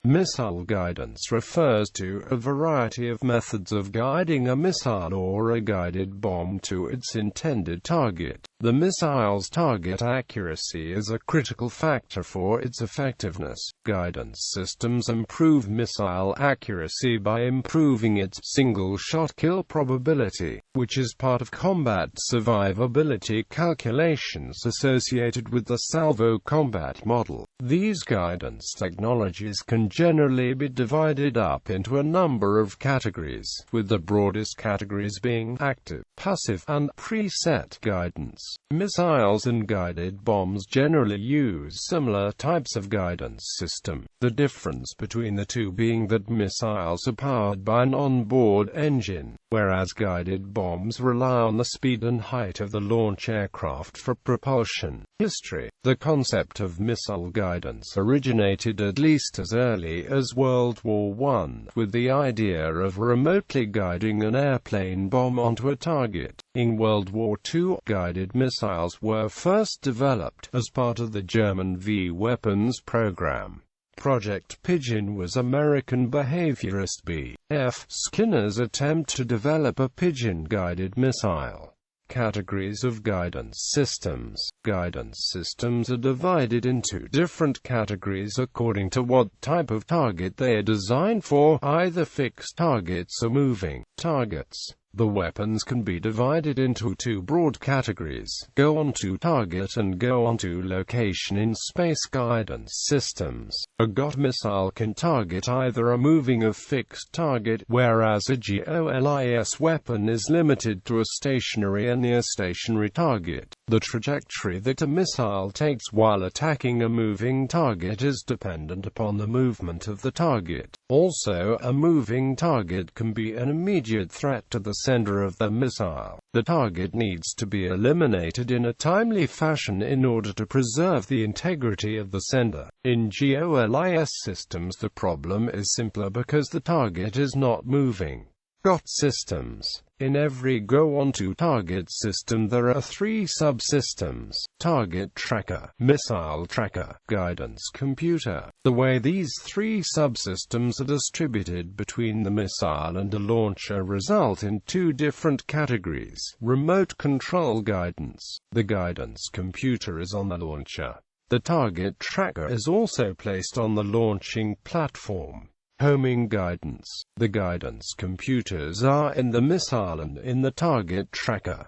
Missile guidance refers to a variety of methods of guiding a missile or a guided bomb to its intended target. The missile's target accuracy is a critical factor for its effectiveness. Guidance systems improve missile accuracy by improving its single-shot kill probability, which is part of combat survivability calculations associated with the salvo combat model. These guidance technologies can generally be divided up into a number of categories, with the broadest categories being active, passive, and preset guidance. Missiles and guided bombs generally use similar types of guidance system, the difference between the two being that missiles are powered by an onboard engine, whereas guided bombs rely on the speed and height of the launch aircraft for propulsion. History. The concept of missile guidance originated at least as early as World War I, with the idea of remotely guiding an airplane bomb onto a target. In World War II, guided missiles were first developed as part of the German V weapons program. Project Pigeon was American behaviorist B.F. Skinner's attempt to develop a pigeon-guided missile. Categories of guidance systems. Guidance systems are divided into different categories according to what type of target they are designed for, either fixed targets or moving targets. The weapons can be divided into two broad categories: go onto target and go onto location. In space guidance systems, a GOT missile can target either a moving or fixed target, whereas a GOLIS weapon is limited to a stationary and near-stationary target. The trajectory that a missile takes while attacking a moving target is dependent upon the movement of the target. Also, a moving target can be an immediate threat to the sender of the missile. The target needs to be eliminated in a timely fashion in order to preserve the integrity of the sender. In GOLIS systems, the problem is simpler because the target is not moving. GOT systems. In every go-onto-target system there are three subsystems: target tracker, missile tracker, guidance computer. The way these three subsystems are distributed between the missile and the launcher result in two different categories. Remote control guidance. The guidance computer is on the launcher. The target tracker is also placed on the launching platform. Homing guidance. The guidance computers are in the missile and in the target tracker.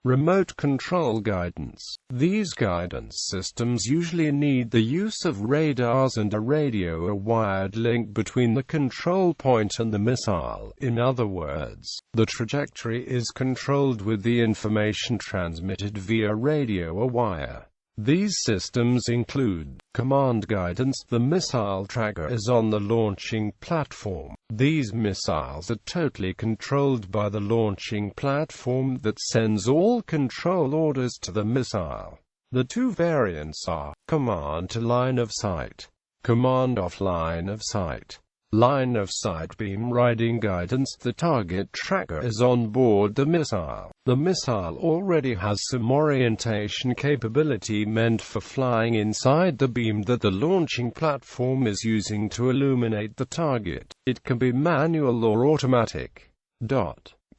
Remote control guidance. These guidance systems usually need the use of radars and a radio, a wired link between the control point and the missile. In other words, the trajectory is controlled with the information transmitted via radio or wire. These systems include command guidance. The missile tracker is on the launching platform. These missiles are totally controlled by the launching platform that sends all control orders to the missile. The two variants are command to line of sight, command off line of sight. Line of sight beam riding guidance. The target tracker is on board the missile. The missile already has some orientation capability meant for flying inside the beam that the launching platform is using to illuminate the target. It can be manual or automatic.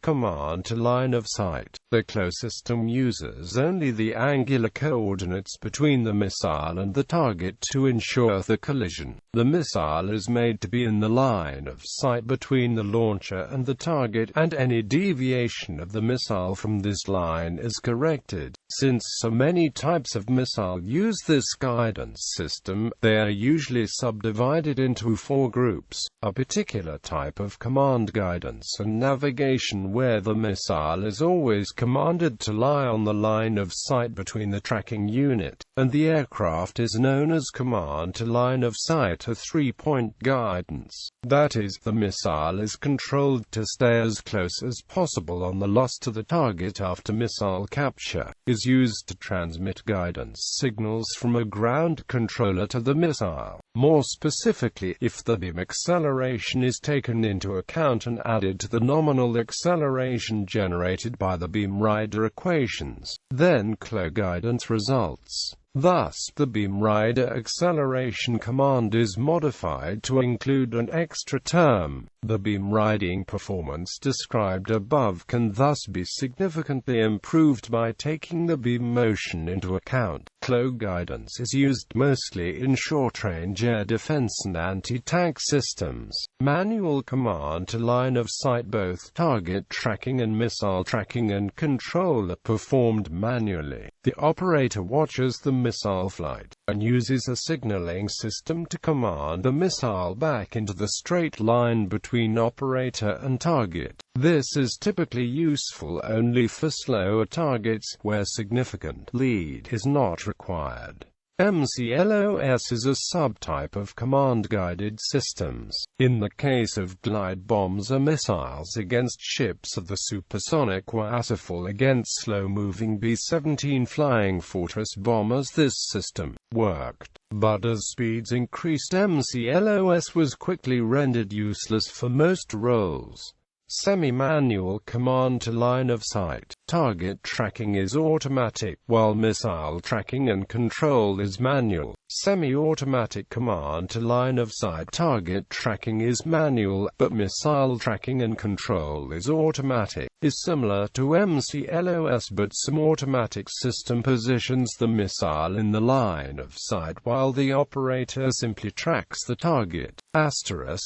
Command to line of sight. The close system uses only the angular coordinates between the missile and the target to ensure the collision. The missile is made to be in the line of sight between the launcher and the target, and any deviation of the missile from this line is corrected. Since so many types of missile use this guidance system, they are usually subdivided into four groups: a particular type of command guidance and navigation, where the missile is always commanded to lie on the line of sight between the tracking unit and the aircraft, is known as command to line of sight, a three-point guidance. That is, the missile is controlled to stay as close as possible on the loss to the target after missile capture. Is used to transmit guidance signals from a ground controller to the missile. More specifically, if the beam acceleration is taken into account and added to the nominal acceleration generated by the beam rider equations, then CLO guidance results. Thus, the beam rider acceleration command is modified to include an extra term. The beam riding performance described above can thus be significantly improved by taking the beam motion into account. Clow guidance is used mostly in short-range air defense and anti-tank systems. Manual command to line of sight. Both target tracking and missile tracking and control are performed manually. The operator watches the missile flight and uses a signaling system to command the missile back into the straight line between operator and target. This is typically useful only for slower targets, where significant lead is not required. MCLOS is a subtype of command-guided systems. In the case of glide bombs or missiles against ships of the supersonic Waterfall against slow-moving B-17 Flying Fortress bombers, this system worked. But as speeds increased, MCLOS was quickly rendered useless for most roles. Semi-manual command to line of sight. Target tracking is automatic, while missile tracking and control is manual. Semi-automatic command to line of sight. Target tracking is manual, but missile tracking and control is automatic. Is similar to MCLOS, but some automatic system positions the missile in the line of sight while the operator simply tracks the target. SACLOS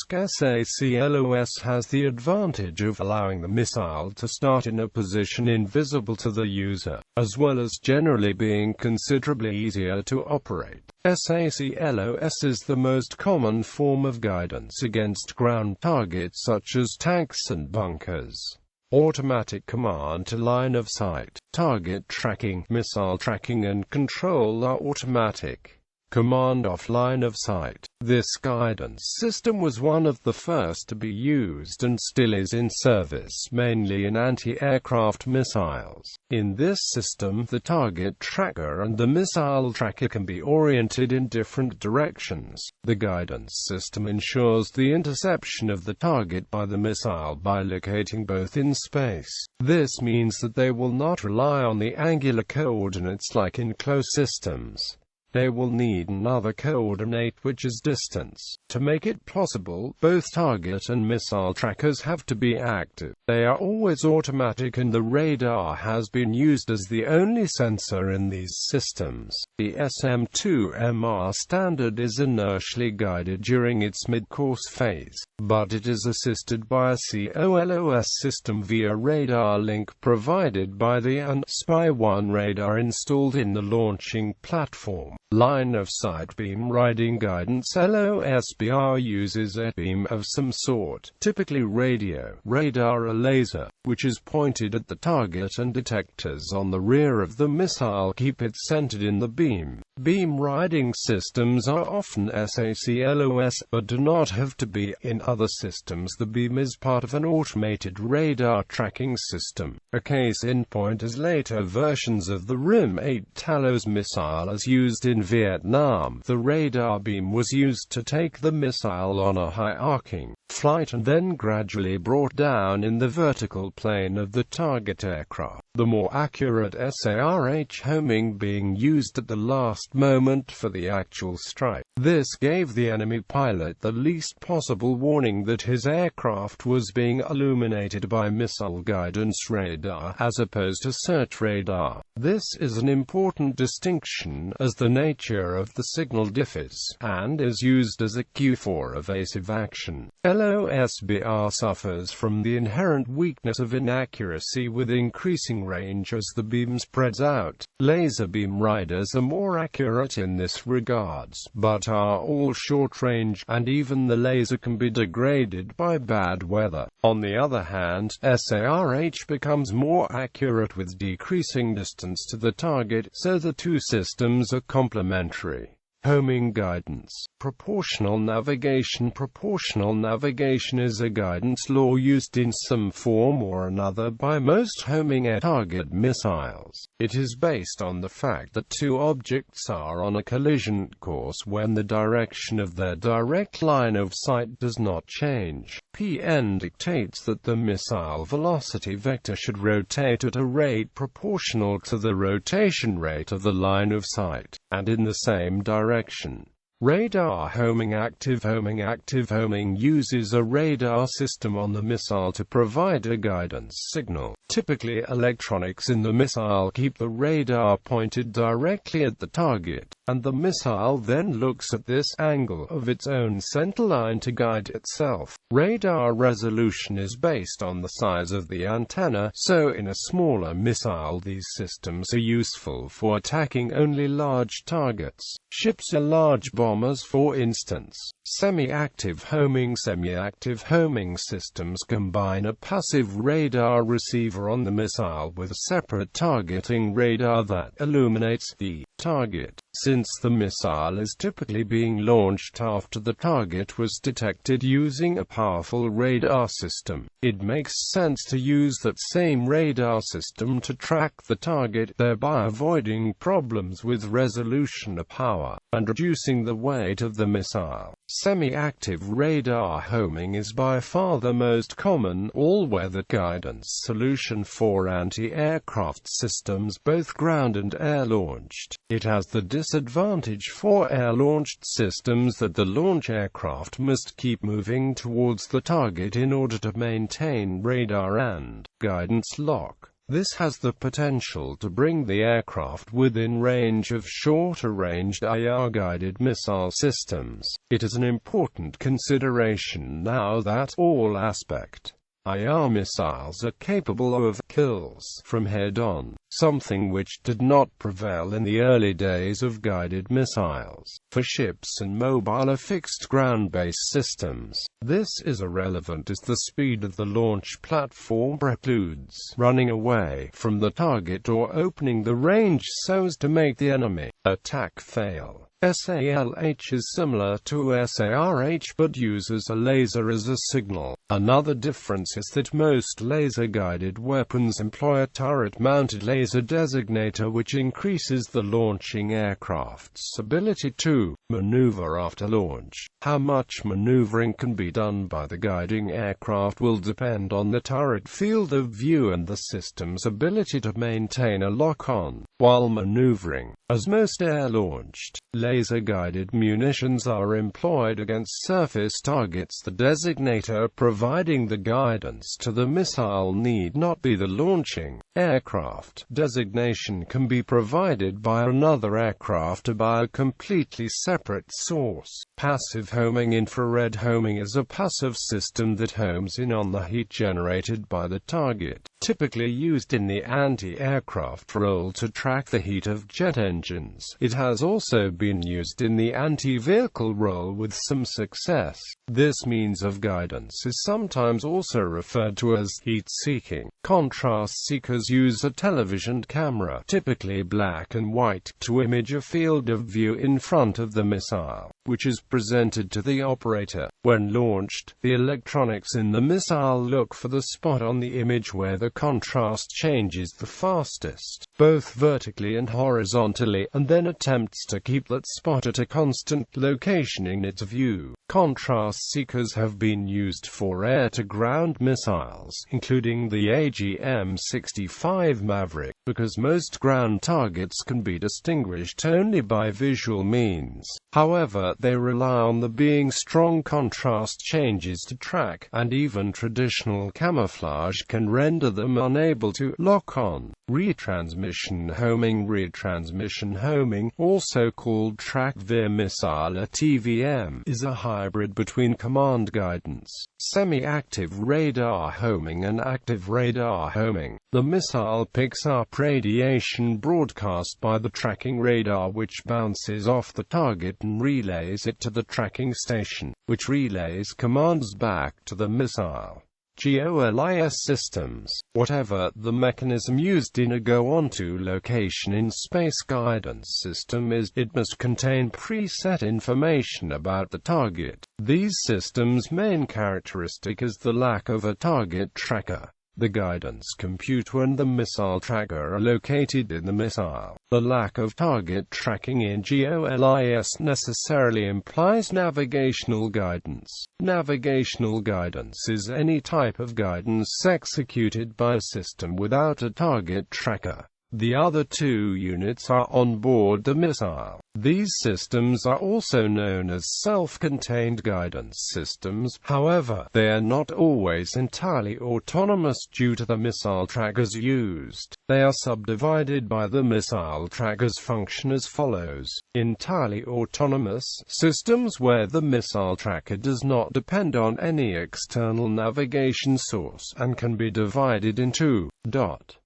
has the advantage of allowing the missile to start in a position invisible to the user, as well as generally being considerably easier to operate. SACLOS is the most common form of guidance against ground targets such as tanks and bunkers. Automatic command to line of sight. Target tracking, missile tracking and control are automatic. Command off line of sight. This guidance system was one of the first to be used and still is in service, mainly in anti-aircraft missiles. In this system, the target tracker and the missile tracker can be oriented in different directions. The guidance system ensures the interception of the target by the missile by locating both in space. This means that they will not rely on the angular coordinates like in close systems. They will need another coordinate, which is distance. To make it possible, both target and missile trackers have to be active. They are always automatic, and the radar has been used as the only sensor in these systems. The SM-2MR standard is inertially guided during its mid-course phase, but it is assisted by a COLOS system via radar link provided by the Spy-1 radar installed in the launching platform. Line of sight beam riding guidance. LOSBR uses a beam of some sort, typically radio, radar or laser, which is pointed at the target, and detectors on the rear of the missile keep it centered in the beam. Beam riding systems are often SACLOS, but do not have to be. In other systems, the beam is part of an automated radar tracking system. A case in point is later versions of the RIM-8 Talos missile as used in Vietnam. The radar beam was used to take the missile on a high arcing flight and then gradually brought down in the vertical plane of the target aircraft. The more accurate SARH homing being used at the last moment for the actual strike. This gave the enemy pilot the least possible warning that his aircraft was being illuminated by missile guidance radar, as opposed to search radar. This is an important distinction, as the nature of the signal differs, and is used as a cue for evasive action. LOSBR suffers from the inherent weakness of inaccuracy with increasing range as the beam spreads out. Laser beam riders are more accurate in this regards, but are all short-range, and even the laser can be degraded by bad weather. On the other hand, SARH becomes more accurate with decreasing distance to the target, so the two systems are complementary. Homing guidance. Proportional navigation. Proportional navigation is a guidance law used in some form or another by most homing air target missiles. It is based on the fact that two objects are on a collision course when the direction of their direct line of sight does not change. PN dictates that the missile velocity vector should rotate at a rate proportional to the rotation rate of the line of sight, and in the same direction. Radar homing. Active homing. Active homing uses a radar system on the missile to provide a guidance signal. Typically, electronics in the missile keep the radar pointed directly at the target, and the missile then looks at this angle of its own centerline to guide itself. Radar resolution is based on the size of the antenna, so in a smaller missile these systems are useful for attacking only large targets. Ships or large bombers, for instance. Semi-active homing. Semi-active homing systems combine a passive radar receiver on the missile with a separate targeting radar that illuminates the target. Since the missile is typically being launched after the target was detected using a powerful radar system, it makes sense to use that same radar system to track the target, thereby avoiding problems with resolution or power, and reducing the weight of the missile. Semi-active radar homing is by far the most common all-weather guidance solution for anti-aircraft systems, both ground and air-launched. It has the disadvantage for air-launched systems that the launch aircraft must keep moving towards the target in order to maintain radar and guidance lock. This has the potential to bring the aircraft within range of shorter-ranged IR-guided missile systems. It is an important consideration now that all aspect IR missiles are capable of kills from head-on, something which did not prevail in the early days of guided missiles. For ships and mobile or fixed ground-based systems, this is irrelevant as the speed of the launch platform precludes running away from the target or opening the range so as to make the enemy attack fail. SALH is similar to SARH but uses a laser as a signal. Another difference is that most laser-guided weapons employ a turret-mounted laser designator which increases the launching aircraft's ability to maneuver after launch. How much maneuvering can be done by the guiding aircraft will depend on the turret field of view and the system's ability to maintain a lock-on while maneuvering. As most air-launched, laser-guided munitions are employed against surface targets, the designator providing the guidance to the missile need not be the launching aircraft. Designation can be provided by another aircraft or by a completely separate source. Passive homing. Infrared homing is a passive system that homes in on the heat generated by the target, typically used in the anti-aircraft role to track the heat of jet engines. It has also been used in the anti-vehicle role with some success. This means of guidance is sometimes also referred to as heat-seeking. Contrast seekers use a television camera, typically black and white, to image a field of view in front of the missile, which is presented to the operator. When launched, the electronics in the missile look for the spot on the image where the contrast changes the fastest, both vertically and horizontally, and then attempts to keep that spot at a constant location in its view. Contrast seekers have been used for air-to-ground missiles, including the AGM-65 Maverick, because most ground targets can be distinguished only by visual means. However, they rely on there being strong contrast changes to track, and even traditional camouflage can render them unable to lock on. Retransmission homing. Retransmission homing, also called track-veer missile or TVM, is a hybrid between command guidance, semi-active radar homing and active radar homing. The missile picks up radiation broadcast by the tracking radar which bounces off the target and relays it to the tracking station, which relays commands back to the missile. GOLIS systems. Whatever the mechanism used in a go-on-to location in space guidance system is, it must contain preset information about the target. These systems' main characteristic is the lack of a target tracker. The guidance computer and the missile tracker are located in the missile. The lack of target tracking in GOLIS necessarily implies navigational guidance. Navigational guidance is any type of guidance executed by a system without a target tracker. The other two units are on board the missile. These systems are also known as self-contained guidance systems. However, they are not always entirely autonomous due to the missile trackers used. They are subdivided by the missile tracker's function as follows: entirely autonomous systems where the missile tracker does not depend on any external navigation source and can be divided into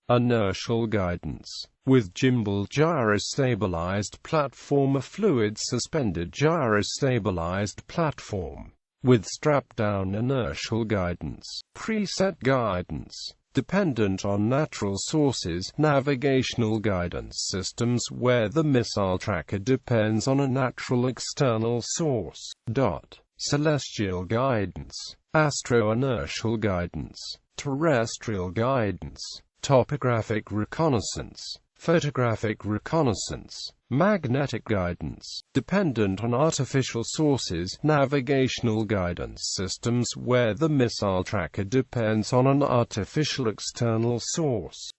Inertial guidance, with gimbal gyrostabilized platform, a fluid-suspended gyrostabilized platform, with strap-down inertial guidance, preset guidance, dependent on natural sources, navigational guidance systems where the missile tracker depends on a natural external source, celestial guidance, astro inertial guidance, terrestrial guidance, topographic reconnaissance, photographic reconnaissance, magnetic guidance, dependent on artificial sources, navigational guidance systems where the missile tracker depends on an artificial external source,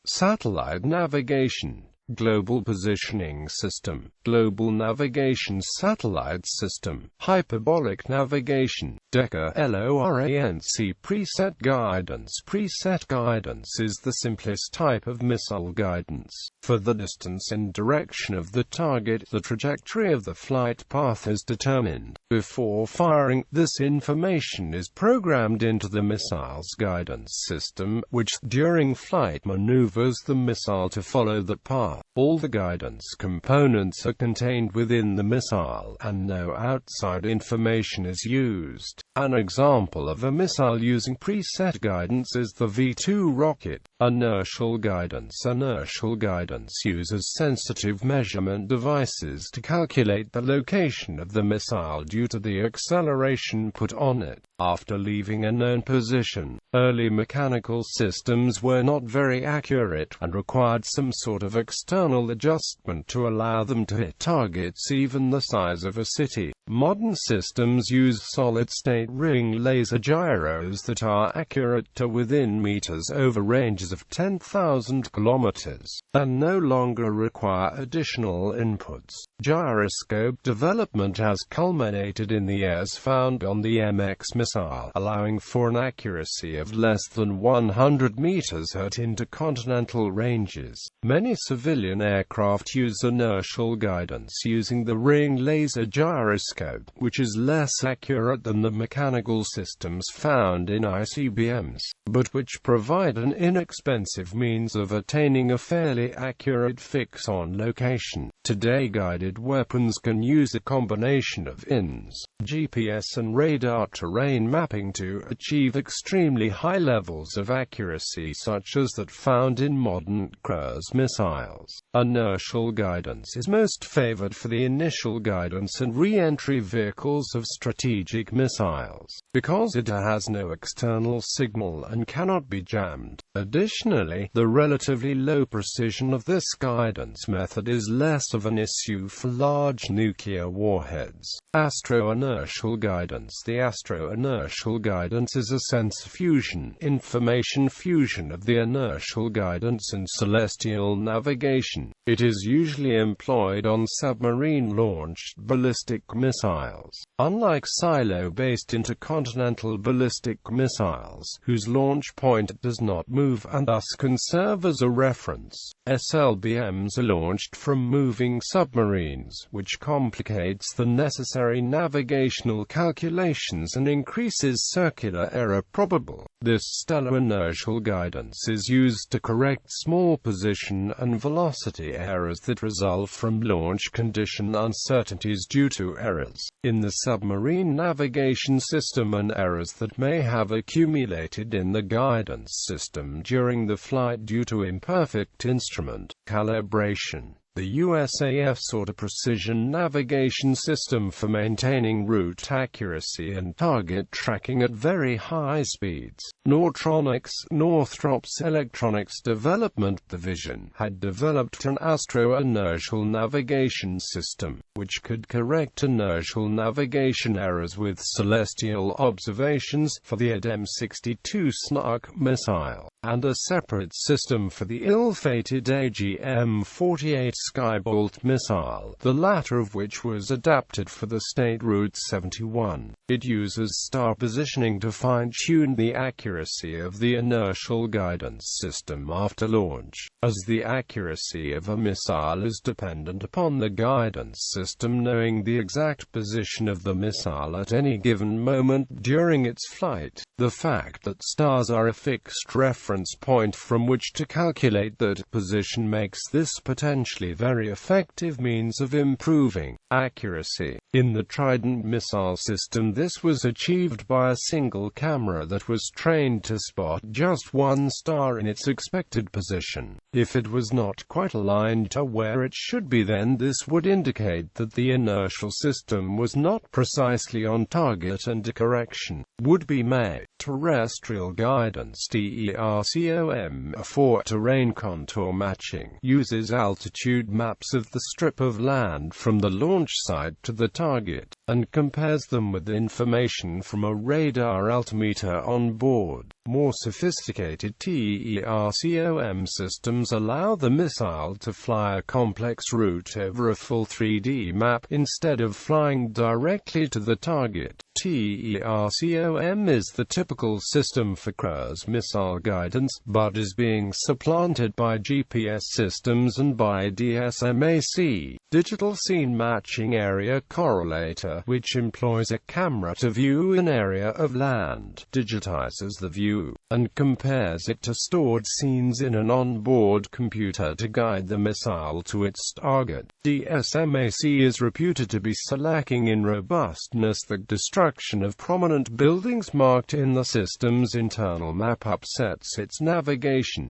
satellite navigation, global positioning system, global navigation satellite system, hyperbolic navigation, Deca LORANC. Preset guidance. Preset guidance is the simplest type of missile guidance. For the distance and direction of the target, the trajectory of the flight path is determined. Before firing, this information is programmed into the missile's guidance system, which, during flight, maneuvers the missile to follow the path. All the guidance components are contained within the missile, and no outside information is used. An example of a missile using preset guidance is the V-2 rocket. Inertial guidance. Inertial guidance uses sensitive measurement devices to calculate the location of the missile due to the acceleration put on it. After leaving a known position, early mechanical systems were not very accurate, and required some sort of external adjustment to allow them to hit targets even the size of a city. Modern systems use solid-state ring laser gyros that are accurate to within meters over ranges of 10,000 kilometers, and no longer require additional inputs. Gyroscope development has culminated in the airs found on the MX missile, allowing for an accuracy of less than 100 meters at intercontinental ranges. Many civilian aircraft use inertial guidance using the ring laser gyroscope, which is less accurate than the mechanical systems found in ICBMs, but which provide an inexpensive means of attaining a fairly accurate fix on location. Today, guided weapons can use a combination of INS, GPS and radar terrain mapping to achieve extremely high levels of accuracy, such as that found in modern cruise missiles. Inertial guidance is most favored for the initial guidance and re-entry vehicles of strategic missiles, because it has no external signal and cannot be jammed. Additionally, the relatively low precision of this guidance method is less of an issue for large nuclear warheads. Astro-inertial guidance. The astro-inertial guidance is a sense fusion, information fusion of the inertial guidance and celestial navigation. It is usually employed on submarine-launched ballistic missiles. Unlike silo-based intercontinental ballistic missiles, whose launch point does not move and thus can serve as a reference, SLBMs are launched from moving submarines, which complicates the necessary navigational calculations and increases circular error probable. This stellar inertial guidance is used to correct small position and velocity errors that result from launch condition uncertainties due to errors in the submarine navigation system and errors that may have accumulated in the guidance system during the flight due to imperfect instrument calibration. The USAF sought a precision navigation system for maintaining route accuracy and target tracking at very high speeds. Northrop's Electronics Development Division had developed an Astro inertial navigation system, which could correct inertial navigation errors with celestial observations for the ADEM-62 SNARC missile, and a separate system for the ill-fated AGM-48 Skybolt missile, the latter of which was adapted for the State Route 71. It uses star positioning to fine-tune the accuracy of the inertial guidance system after launch, as the accuracy of a missile is dependent upon the guidance system knowing the exact position of the missile at any given moment during its flight. The fact that stars are a fixed reference point from which to calculate that position makes this potentially very effective means of improving accuracy. In the Trident missile system, this was achieved by a single camera that was trained to spot just one star in its expected position. If it was not quite aligned to where it should be, then this would indicate that the inertial system was not precisely on target and a correction would be made. Terrestrial guidance (TERCOM) for terrain contour matching uses altitude maps of the strip of land from the launch site to the target, and compares them with information from a radar altimeter on board. More sophisticated TERCOM systems allow the missile to fly a complex route over a full 3D map instead of flying directly to the target. TERCOM is the typical system for cruise missile guidance, but is being supplanted by GPS systems and by DSMAC, Digital Scene Matching Area Correlator, which employs a camera to view an area of land, digitizes the view, and compares it to stored scenes in an onboard computer to guide the missile to its target. DSMAC is reputed to be so lacking in robustness that destruction of prominent buildings marked in the system's internal map upsets its navigation.